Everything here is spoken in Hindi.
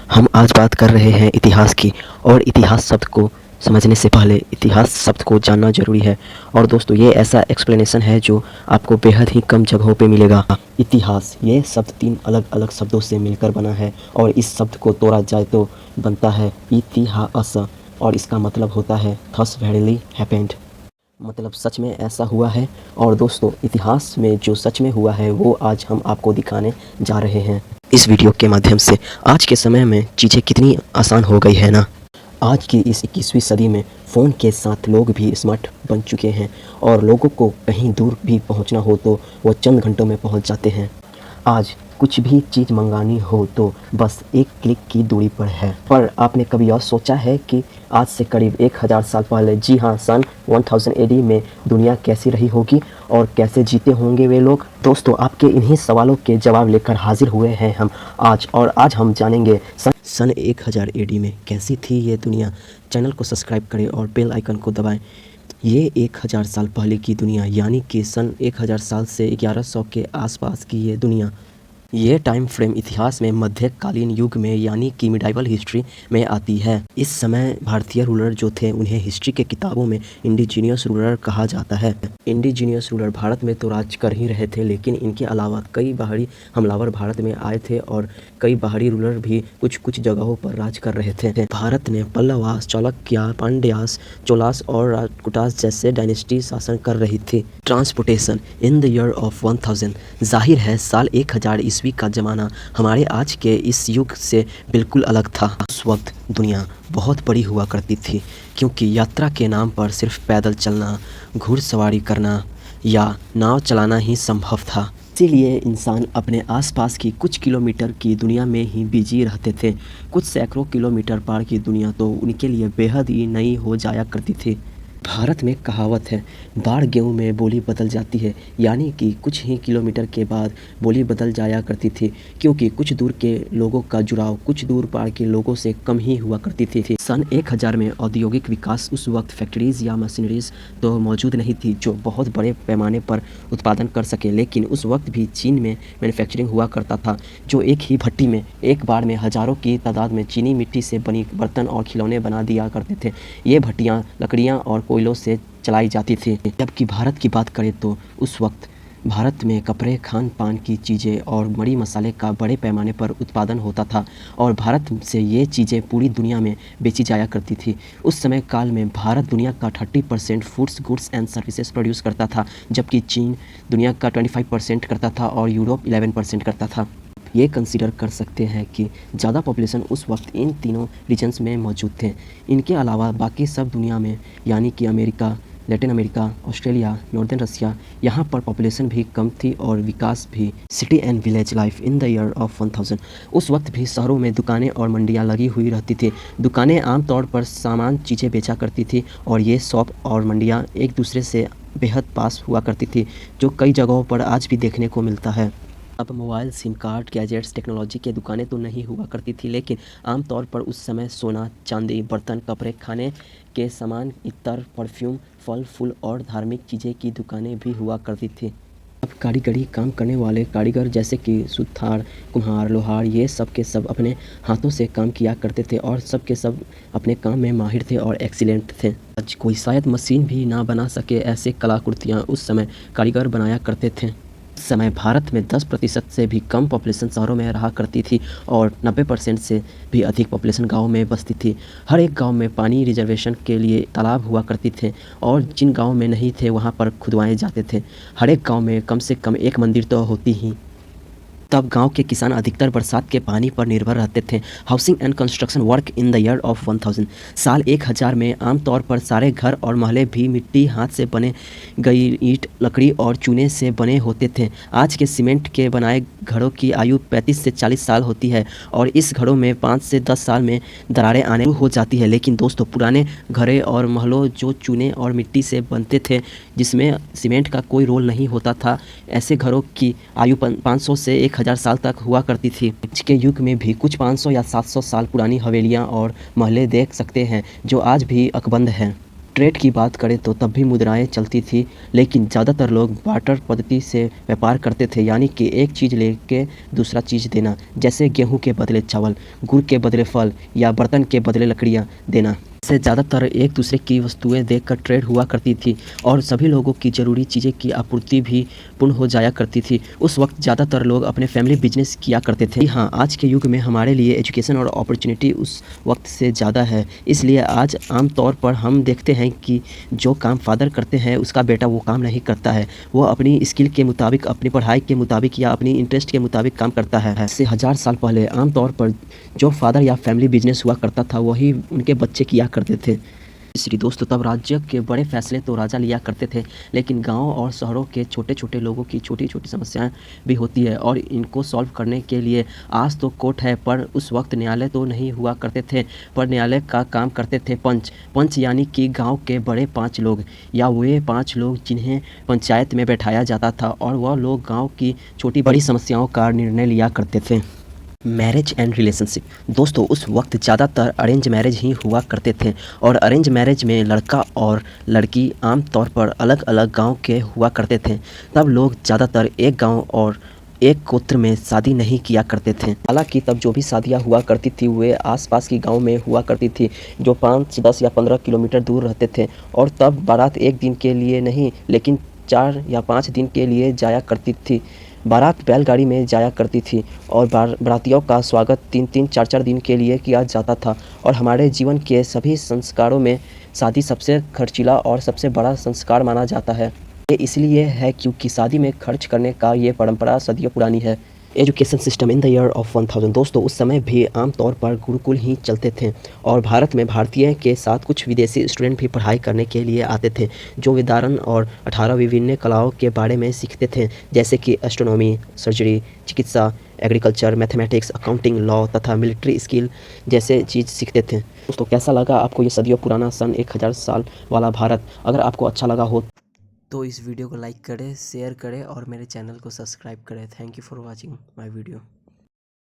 हम आज बात कर रहे हैं इतिहास की। और इतिहास शब्द को समझने से पहले इतिहास शब्द को जानना ज़रूरी है। और दोस्तों, ये ऐसा एक्सप्लेनेशन है जो आपको बेहद ही कम जगहों पे मिलेगा। इतिहास ये शब्द 3 अलग अलग शब्दों से मिलकर बना है और इस शब्द को तोड़ा जाए तो बनता है इतिहास और इसका मतलब होता है थस वेरिली हैपेंड, मतलब सच में ऐसा हुआ है। और दोस्तों, इतिहास में जो सच में हुआ है वो आज हम आपको दिखाने जा रहे हैं इस वीडियो के माध्यम से। आज के समय में चीज़ें कितनी आसान हो गई है ना। आज की इस 21वीं सदी में फ़ोन के साथ लोग भी स्मार्ट बन चुके हैं और लोगों को कहीं दूर भी पहुंचना हो तो वो चंद घंटों में पहुंच जाते हैं। आज कुछ भी चीज़ मंगानी हो तो बस एक क्लिक की दूरी पर है। पर आपने कभी यह सोचा है कि आज से करीब 1000 साल पहले, जी हाँ, सन 1000 एडी में दुनिया कैसी रही होगी और कैसे जीते होंगे वे लोग? दोस्तों, आपके इन्हीं सवालों के जवाब लेकर हाजिर हुए हैं हम आज। और आज हम जानेंगे सन 1000 एडी में कैसी थी ये दुनिया। चैनल को सब्सक्राइब करें और बेल आइकन को दबाएं। ये 1000 साल पहले की दुनिया, यानी कि सन 1000 साल से 1100 के आसपास की ये दुनिया। ये टाइम फ्रेम इतिहास में मध्यकालीन युग में, यानी कि मिडाइवल हिस्ट्री में आती है। इस समय भारतीय रूलर जो थे उन्हें हिस्ट्री के किताबों में इंडिजीनियस रूलर कहा जाता है। इंडिजीनियस रूलर भारत में तो राज कर ही रहे थे, लेकिन इनके अलावा कई बाहरी हमलावर भारत में आए थे और कई बाहरी रूलर भी कुछ कुछ जगहों पर राज कर रहे थे। भारत ने पल्लवास, चालुक्य, पांड्यास, चोलास और राजपूतास जैसे डायनेस्टी शासन कर रही थी। Transportation in the year of 1000, जाहिर है साल 1000 ईस्वी का ज़माना हमारे आज के इस युग से बिल्कुल अलग था। उस वक्त दुनिया बहुत बड़ी हुआ करती थी, क्योंकि यात्रा के नाम पर सिर्फ पैदल चलना, घुड़सवारी करना या नाव चलाना ही संभव था। इसीलिए इंसान अपने आसपास की कुछ किलोमीटर की दुनिया में ही बिजी रहते थे। कुछ सैकड़ों किलोमीटर पार की दुनिया तो उनके लिए बेहद ही नई हो जाया करती थी। भारत में कहावत है, बाढ़ गेहूँ में बोली बदल जाती है, यानी कि कुछ ही किलोमीटर के बाद बोली बदल जाया करती थी, क्योंकि कुछ दूर के लोगों का जुड़ाव कुछ दूर पार के लोगों से कम ही हुआ करती थी। सन 1000 में औद्योगिक विकास, उस वक्त फैक्ट्रीज या मशीनरीज तो मौजूद नहीं थी जो बहुत बड़े पैमाने पर उत्पादन कर सके, लेकिन उस वक्त भी चीन में मैन्युफैक्चरिंग हुआ करता था, जो एक ही भट्टी में एक बार में हज़ारों की तादाद में चीनी मिट्टी से बनी बर्तन और खिलौने बना दिया करते थे। ये भट्टियाँ लकड़ियाँ और कोयलों से चलाई जाती थी। जबकि भारत की बात करें तो उस वक्त भारत में कपड़े, खान पान की चीज़ें और मरी मसाले का बड़े पैमाने पर उत्पादन होता था और भारत से ये चीज़ें पूरी दुनिया में बेची जाया करती थी। उस समय काल में भारत दुनिया का 30% foods, goods and services produce करता था, जबकि चीन दुनिया का 25% करता था और यूरोप 11% करता था। ये कंसीडर कर सकते हैं कि ज़्यादा पॉपुलेशन उस वक्त इन तीनों रीजन्स में मौजूद थे। इनके अलावा बाकी सब दुनिया में, यानी कि America, Latin America, Australia, northern Russia, यहाँ पर पॉपुलेशन भी कम थी और विकास भी। City and village life in the year of 1000, उस वक्त भी शहरों में दुकानें और मंडियाँ लगी हुई रहती थी। दुकानें आमतौर पर सामान चीज़ें बेचा करती थी और ये शॉप और मंडियाँ एक दूसरे से बेहद पास हुआ करती थी, जो कई जगहों पर आज भी देखने को मिलता है। अब mobile, SIM card, gadgets, technology के दुकानें तो नहीं हुआ करती थी, लेकिन आमतौर पर उस समय सोना, चांदी, बर्तन, कपड़े, खाने के सामान, इत्र, परफ्यूम, फल फूल और धार्मिक चीज़ें की दुकानें भी हुआ करती थी। अब कारीगरी काम करने वाले कारीगर जैसे कि सुथार, कुम्हार, लोहार, ये सब के सब अपने हाथों से काम किया करते थे और सब के सब अपने काम में माहिर थे और एक्सीलेंट थे। आज कोई शायद मशीन भी ना बना सके ऐसे कलाकृतियाँ उस समय कारीगर बनाया करते थे। उस समय भारत में 10% से भी कम पॉपुलेशन शहरों में रहा करती थी और 90% से भी अधिक पॉपुलेशन गाँव में बसती थी। हर एक गांव में पानी रिजर्वेशन के लिए तालाब हुआ करती थे और जिन गांव में नहीं थे वहां पर खुदवाए जाते थे। हर एक गांव में कम से कम एक मंदिर तो होती ही। तब गांव के किसान अधिकतर बरसात के पानी पर निर्भर रहते थे। Housing and construction work in the year of 1000, साल 1000 में आमतौर पर सारे घर और महल भी मिट्टी, हाथ से बने गई ईंट, लकड़ी और चूने से बने होते थे। आज के सीमेंट के बनाए घरों की आयु 35 से 40 साल होती है और इस घरों में 5 से 10 साल में दरारें आने हो जाती है। लेकिन दोस्तों, पुराने घरे और महलों जो चूने और मिट्टी से बनते थे, जिसमें सीमेंट का कोई रोल नहीं होता था, ऐसे घरों की आयु 500 से 1000 साल तक हुआ करती थी। आज के युग में भी कुछ 500 या 700 साल पुरानी हवेलियां और महलें देख सकते हैं जो आज भी अकबंद हैं। ट्रेड की बात करें तो तब भी मुद्राएं चलती थी, लेकिन ज़्यादातर लोग बार्टर पद्धति से व्यापार करते थे, यानी कि एक चीज़ लेके दूसरा चीज़ देना, जैसे गेहूं के बदले चावल, गुड़ के बदले फल या बर्तन के बदले लकड़ियां देना। से ज़्यादातर एक दूसरे की वस्तुएं देखकर ट्रेड हुआ करती थी और सभी लोगों की ज़रूरी चीज़ें की आपूर्ति भी पूर्ण हो जाया करती थी। उस वक्त ज़्यादातर लोग अपने फैमिली बिजनेस किया करते थे। हाँ, आज के युग में हमारे लिए एजुकेशन और अपॉर्चुनिटी उस वक्त से ज़्यादा है, इसलिए आज आम तौर पर हम देखते हैं कि जो काम फादर करते हैं उसका बेटा वो काम नहीं करता है। वो अपनी स्किल के मुताबिक, अपनी पढ़ाई के मुताबिक या अपनी इंटरेस्ट के मुताबिक काम करता है। इससे 1000 साल पहले आम तौर पर जो फादर या फैमिली बिजनेस हुआ करता था वही उनके बच्चे किया करते थे। तीसरी दोस्तों, तब राज्य के बड़े फैसले तो राजा लिया करते थे, लेकिन गाँव और शहरों के छोटे छोटे लोगों की छोटी छोटी समस्याएं भी होती है और इनको सॉल्व करने के लिए आज तो कोर्ट है, पर उस वक्त न्यायालय तो नहीं हुआ करते थे, पर न्यायालय का काम करते थे पंच। पंच यानी कि गांव के बड़े 5 लोग या वे 5 लोग जिन्हें पंचायत में बैठाया जाता था और वह लोग गाँव की छोटी बड़ी समस्याओं का निर्णय लिया करते थे। मैरिज एंड रिलेशनशिप दोस्तों, उस वक्त ज़्यादातर अरेंज मैरिज ही हुआ करते थे और अरेंज मैरिज में लड़का और लड़की आम तौर पर अलग अलग गांव के हुआ करते थे। तब लोग ज़्यादातर एक गांव और एक गोत्र में शादी नहीं किया करते थे। हालांकि तब जो भी शादियां हुआ करती थी वे आसपास की गांव में हुआ करती थी जो 5, 10 या 15 किलोमीटर दूर रहते थे, और तब बारात एक दिन के लिए नहीं लेकिन 4 या 5 दिन के लिए जाया करती थी। बारात बैलगाड़ी में जाया करती थी और बारातियों का स्वागत 3-3, 4-4 दिन के लिए किया जाता था। और हमारे जीवन के सभी संस्कारों में शादी सबसे खर्चीला और सबसे बड़ा संस्कार माना जाता है। ये इसलिए है क्योंकि शादी में खर्च करने का ये परंपरा सदियों पुरानी है। Education system in the year of 1000 दोस्तों, उस समय भी आम तौर पर गुरुकुल ही चलते थे और भारत में भारतीय के साथ कुछ विदेशी स्टूडेंट भी पढ़ाई करने के लिए आते थे, जो विदारण और 18 विभिन्न कलाओं के बारे में सीखते थे, जैसे कि एस्ट्रोनॉमी, सर्जरी, चिकित्सा, एग्रीकल्चर, मैथमेटिक्स, अकाउंटिंग, लॉ तथा मिलिट्री स्किल जैसे चीज़ सीखते थे। दोस्तों, कैसा लगा आपको ये सदियों पुराना सन 1000 साल वाला भारत? अगर आपको अच्छा लगा हो तो इस वीडियो को लाइक करें, शेयर करें और मेरे चैनल को सब्सक्राइब करें। Thank you for watching my video.